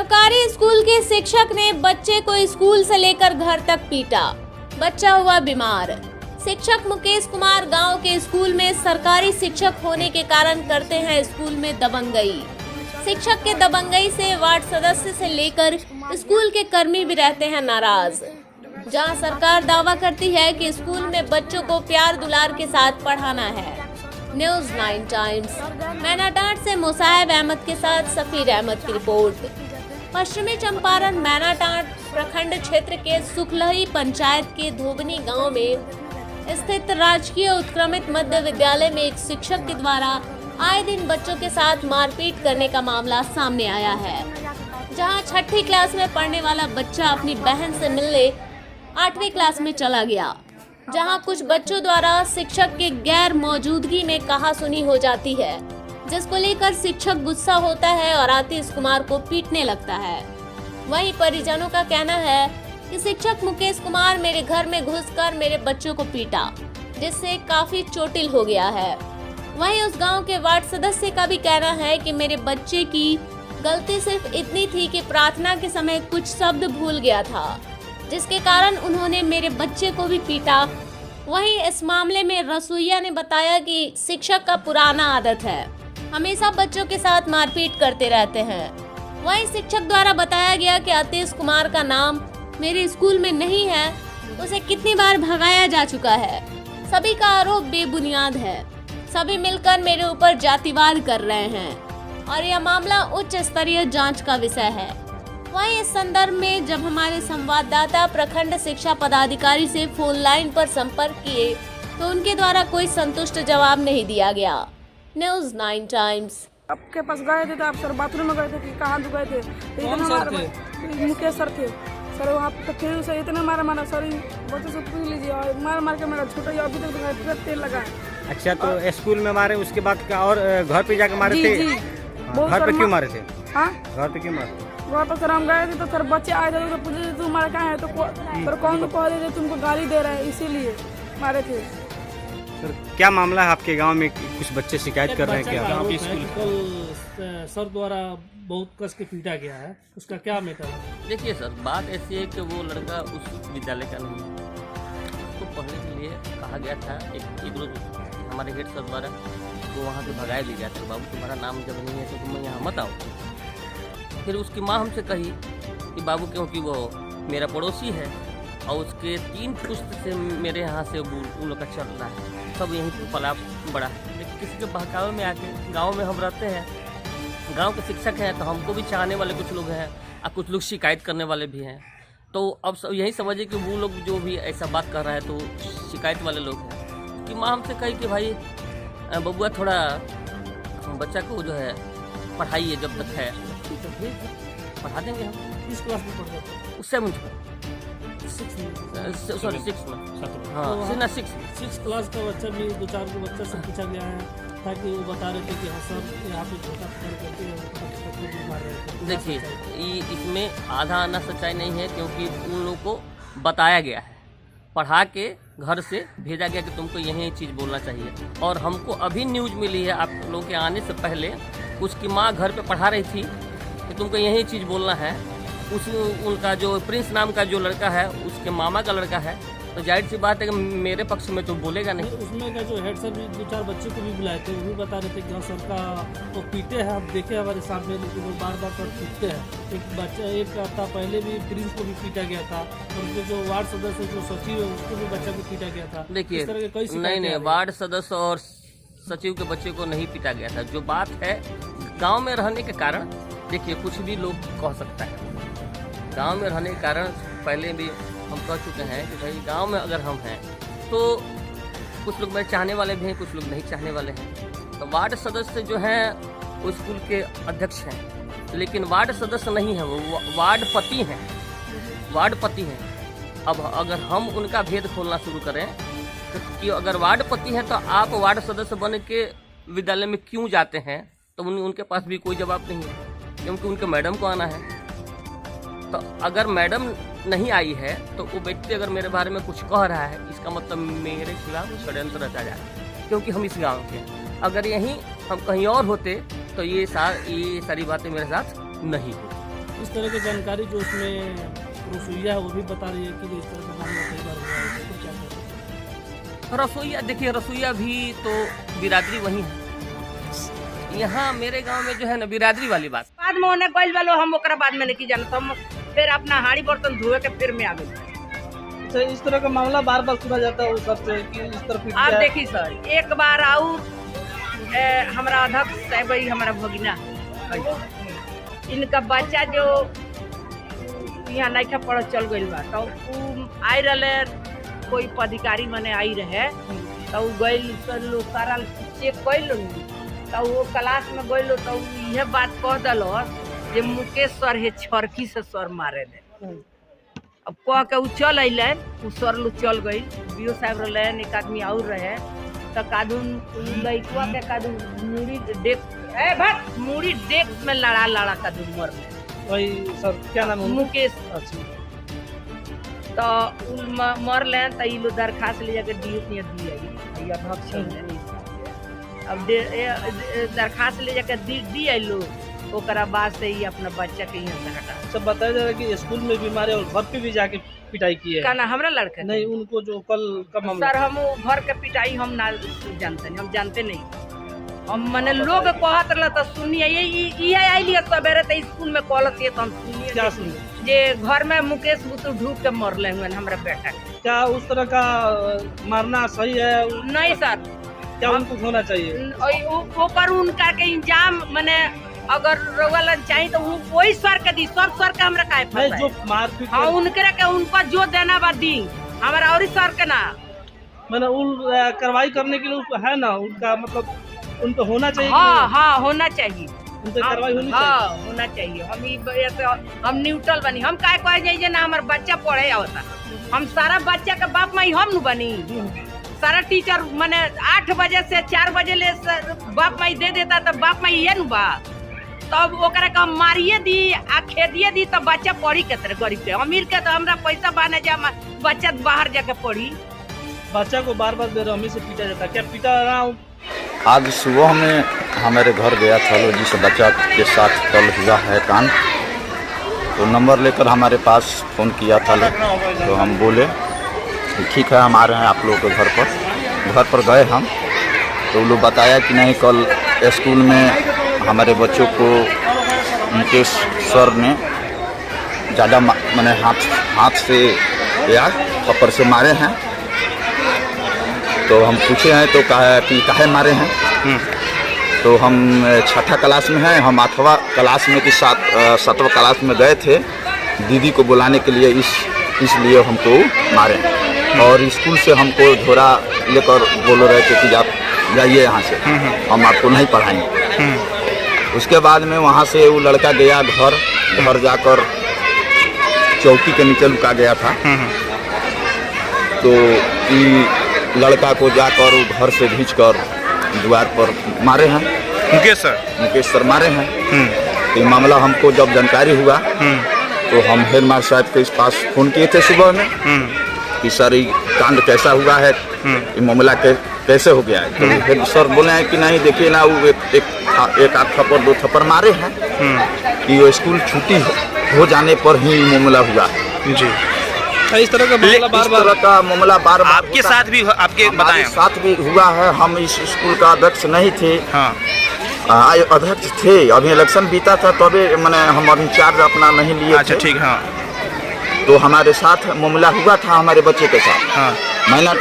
सरकारी स्कूल के शिक्षक ने बच्चे को स्कूल से लेकर घर तक पीटा, बच्चा हुआ बीमार। शिक्षक मुकेश कुमार गांव के स्कूल में सरकारी शिक्षक होने के कारण करते हैं स्कूल में दबंगई। शिक्षक के दबंगई से वार्ड सदस्य से लेकर स्कूल के कर्मी भी रहते हैं नाराज। जहां सरकार दावा करती है कि स्कूल में बच्चों को प्यार दुलार के साथ पढ़ाना है। न्यूज़ 9 टाइम्स मैनाटांड से मुसाहिब अहमद के साथ सफीर अहमद की रिपोर्ट। पश्चिमी चंपारण मैनाटांड प्रखंड क्षेत्र के सुखलही पंचायत के धोबनी गांव में स्थित राजकीय उत्क्रमित मध्य विद्यालय में एक शिक्षक के द्वारा आए दिन बच्चों के साथ मारपीट करने का मामला सामने आया है। जहां छठी क्लास में पढ़ने वाला बच्चा अपनी बहन से मिलने 8वीं क्लास में चला गया, जहां कुछ बच्चों द्वारा शिक्षक के गैर मौजूदगी में कहासुनी हो जाती है, जिसको लेकर शिक्षक गुस्सा होता है और आतिश कुमार को पीटने लगता है। वहीं परिजनों का कहना है कि शिक्षक मुकेश कुमार मेरे घर में घुसकर मेरे बच्चों को पीटा, जिससे काफी चोटिल हो गया है। वहीं उस गांव के वार्ड सदस्य का भी कहना है कि मेरे बच्चे की गलती सिर्फ इतनी थी कि प्रार्थना के समय कुछ शब्द भूल गया था, जिसके कारण उन्होंने मेरे बच्चे को भी पीटा। वहीं इस मामले में रसोइया ने बताया कि शिक्षक का पुराना आदत है, हमेशा बच्चों के साथ मारपीट करते रहते हैं। वहीं शिक्षक द्वारा बताया गया कि आतिश कुमार का नाम मेरे स्कूल में नहीं है, उसे कितनी बार भगाया जा चुका है। सभी का आरोप बेबुनियाद है, सभी मिलकर मेरे ऊपर जातिवाद कर रहे हैं और यह मामला उच्च स्तरीय जांच का विषय है। वहीं इस संदर्भ में जब हमारे संवाददाता प्रखंड शिक्षा पदाधिकारी से फोन लाइन पर संपर्क किए तो उनके द्वारा कोई संतुष्ट जवाब नहीं दिया गया। न्यूज़ 9 टाइम्स आपके पास गए थे तो आप सर बाथरूम में गए थे कि कहाँ गए थे? तो कौन सर थे? मुकेश सर थे सर। वहाँ पे फिर उसे इतना मारा सर, बच्चों से पूछ लीजिए। और मार के मेरा छोटा अभी तक तेल लगा है। अच्छा, तो स्कूल में मारे, उसके बाद क्या और घर पे जाके मारे थे? घर पे क्यों मारे थे? हाँ, घर पे क्यों मारे? वहाँ पर सर हम गए थे तो सर बच्चे आए थे तो पूछे थे तुम्हारा कहाँ है, तो सर कौन तो कह रहे थे तुमको गाली दे रहे हैं, इसीलिए मारे थे। सर क्या मामला है आपके गांव में? कुछ बच्चे शिकायत कर रहे हैं क्या? गाँव में कल सर द्वारा बहुत कस के पीटा गया है, उसका क्या मैटर है? देखिए सर, बात ऐसी है कि वो लड़का उस विद्यालय का नहीं है। उसको पढ़ने के लिए कहा गया था, एक रोज हमारे हेड सर द्वारा वो वहाँ से भगाया ले गया था। बाबू तुम्हारा नाम जब नहीं है तो तुम यहाँ मत आओ। फिर उसकी माँ हमसे कही कि बाबू क्योंकि वो मेरा पड़ोसी है और उसके 3 पुश्त से मेरे यहाँ से उन लोग का चल रहा है, सब यहीं पर पला बड़ा है। लेकिन किसी के बहकावे में आके गांव में हम रहते हैं, गांव के शिक्षक हैं, तो हमको भी चाहने वाले कुछ लोग हैं और कुछ लोग शिकायत करने वाले भी हैं। तो अब सब यही समझिए कि वो लोग जो भी ऐसा बात कर रहा है तो शिकायत वाले लोग हैं। कि माँ हमसे कही कि भाई बबुआ थोड़ा बच्चा को जो है पढ़ाइए, जब तक है तो पढ़ा देंगे हम। किस क्लास में पढ़ते थे? उससे मुझको 6 सॉरी 6 में, हाँ ना 6 क्लास का बच्चा भी 2-4 को बच्चा से पूछा गया है ताकि वो बता रहे थे कि हाँ सर यहाँ पे छोटा करके मार रहे थे। देखिए इसमें आधा आना सच्चाई नहीं है, क्योंकि उन लोगों को बताया गया है, पढ़ा के घर से भेजा गया कि तुमको यही चीज़ बोलना चाहिए। और हमको अभी न्यूज़ मिली है आप लोगों के आने से पहले, उसकी माँ घर पे पढ़ा रही थी कि तुमको यही चीज़ बोलना है। उनका जो प्रिंस नाम का जो लड़का है उसके मामा का लड़का है, तो जाहिर सी बात है कि मेरे पक्ष में तो बोलेगा नहीं। उसमें का जो हेड सर भी 2-4 बच्चे को भी बुलाए थे, वो भी बता रहे थे कि हाँ सर का वो पीटे हैं, आप देखे हमारे सामने, लेकिन वो बार बार पीटते हैं। एक बच्चा एक हफ्ता पहले भी प्रिंस को भी पीटा गया था, और उनके जो वार्ड सदस्य जो सचिव है उसको भी बच्चा को पीटा गया था। देखिए नहीं, वार्ड सदस्य और सचिव के बच्चे को नहीं पीटा गया था। जो बात है गाँव में रहने के कारण, देखिए कुछ भी लोग कह सकता है, गांव में रहने के कारण पहले भी हम कह चुके हैं कि भाई गांव में अगर हम हैं तो कुछ लोग मेरे चाहने वाले भी हैं, कुछ लोग नहीं चाहने वाले हैं। तो वार्ड सदस्य जो हैं वो स्कूल के अध्यक्ष हैं, लेकिन वार्ड सदस्य नहीं है, वो वार्ड पति हैं, वार्ड पति हैं। अब अगर हम उनका भेद खोलना शुरू करें तो कि अगर वार्ड पति हैं तो आप वार्ड सदस्य बन के विद्यालय में क्यों जाते हैं, तो उनके पास भी कोई जवाब नहीं है, क्योंकि उनके मैडम को आना है। तो अगर मैडम नहीं आई है तो वो व्यक्ति अगर मेरे बारे में कुछ कह रहा है, इसका मतलब मेरे खिलाफ षड्यंत्र रचा जा रहा है, क्योंकि हम इस गांव के हैं। अगर यहीं हम कहीं और होते तो ये सारी बातें मेरे साथ नहीं होती। इस तरह की जानकारी जो उसमें रसोईया है वो भी बता रही है कि इस तरह का मामला कई बार हुआ है, तो क्या करें? रसोईया देखिए, रसोईया भी तो बिरादरी वही है। यहाँ मेरे गांव में जो है ना बिरादरी वाली बात। बाद में उन्हें गइल वालो हम ओकरा बाद में नहीं जानत, हम फिर अपना हाड़ी बर्तन धोए के फिर में आ गए। अच्छा, इस तरह का मामला बार बार सुना जाता है सर से कि इस तरह पीट आप दिया है। देखी सर, एक बार और हमारा अध्यक्ष साहब हमारा भगिना इनका बच्चा जो यहाँ नहीं पढ़ चल गई बा, तो आई रहे कोई पदाधिकारी मने आई रहे, तो गइल लोग सारा चेक कैल, तो वो क्लास में गइल तो यह बात कह दल जे मुकेश सर है छरकी से सर मारे ले। अब कह के उ चल अलन, उ सर लोग चल गई, बीओ साहब रहन, एक आदमी और रहे, तो कादून लड़कुआ के कादून मुड़ी डेक में लड़ा कादून मर वही सर, क्या नाम है उनका? मुकेश। अच्छा, तो मर लें तो ये दरखास्त ले जाकर डी अध्यक्ष अब दरखास्त ले जाकर दी लो, ओकरा बाद से ही अपना बच्चा के यहाँ से हटा। सब बताया जा रहा है कि स्कूल में भी मारे और घर पे भी जाके पिटाई की है। का ना हमरा लड़का नहीं, उनको जो कल का मामला सर, हम घर के पिटाई हम ना जानते नहीं, हम जानते नहीं। हम मने लोग कहत रहा तो सुनिए, ये आइली सवेरे तो स्कूल में कहलत है, तो हम सुनिए क्या सुनी? जे घर में मुकेश बुतु ढूक के मरले हुए हमारा बेटा के। क्या उस तरह का मारना सही है? नहीं सर, क्या उनको होना चाहिए? ऊपर उनका के इंजाम मने अगर रोवल चाहिए तो वही सर के दी, सब सर का हमरा काहे नहीं, फंसा जो है? मारपीट हाँ, उनके के उनको जो देना बा दी, हमारा और सर के ना। मैंने कार्रवाई करने के लिए उसको है ना, उनका मतलब उनको होना चाहिए। हाँ हाँ, होना चाहिए, उन पे कार्रवाई होनी चाहिए। हाँ होना चाहिए। हम न्यूट्रल बनी, हम काय कहे जाइए ना हमारा बच्चा पढ़े आवता, हम सारा बच्चा के बाप माई हम नु बनी। सारा टीचर मैंने 8 बजे से 4 बजे ले बाप माई दे देता, तो बाप माई ये नु बा, तब ओकरा के हम मारिए दी आ खेदिए दी, तो बच्चा पढ़ी के तरह गरीब के। अमीर के तो हमरा पैसा बाने जा बच्चा बाहर जाके पढ़ी। बच्चा को बार बार बेरहमी से पीटा जाता है, क्या पीटा रहा हूँ? आज सुबह में हमारे घर गया था लो, जिस बच्चा के साथ कल हुआ है कांड, तो नंबर लेकर हमारे पास फ़ोन किया था लोग, तो हम बोले ठीक है हम आ रहे हैं आप लोगों के घर पर गए हम, तो लोग बताया कि नहीं कल स्कूल में हमारे बच्चों को मुकेश सर ने ज़्यादा मैंने हाथ से या थप्पड़ से मारे हैं। तो हम पूछे हैं तो कहा कि काहे मारे हैं, तो हम 6ठा क्लास में हैं, हम 8वां क्लास में कि 7वां क्लास में गए थे दीदी को बुलाने के लिए, इसलिए हमको मारे हैं। और स्कूल से हमको झोरा लेकर बोल रहे थे कि आप जाइए यहाँ से, हम आपको नहीं पढ़ाएंगे। उसके बाद में वहाँ से वो लड़का गया घर जाकर चौकी के नीचे लुका गया था, तो लड़का को जाकर वो घर से खींचकर द्वार पर मारे हैं। मुकेश सर मारे हैं। तो मामला हमको जब जानकारी हुआ तो हम हेड मास्टर साहब के पास फ़ोन किए थे सुबह में कि सर ये कांड कैसा हुआ है, ये मामला कैसे हो गया है। तो हेड सर बोले हैं कि नहीं देखिए ना, वो एक आध थप्पड़ 2 थप्पड़ मारे हैं कि वो स्कूल छुट्टी हो जाने पर ही मामला हुआ जी। इस तरह का मामला बार बार आपके साथ भी हमारे साथ भी हुआ है। हम इस स्कूल का अध्यक्ष नहीं थे, अध्यक्ष थे, अभी इलेक्शन बीता था तो अभी मैंने हम अभी चार्ज अपना नहीं लिए थे। ठीक है, तो हमारे साथ मामला हुआ था हमारे बच्चे के साथ। महिला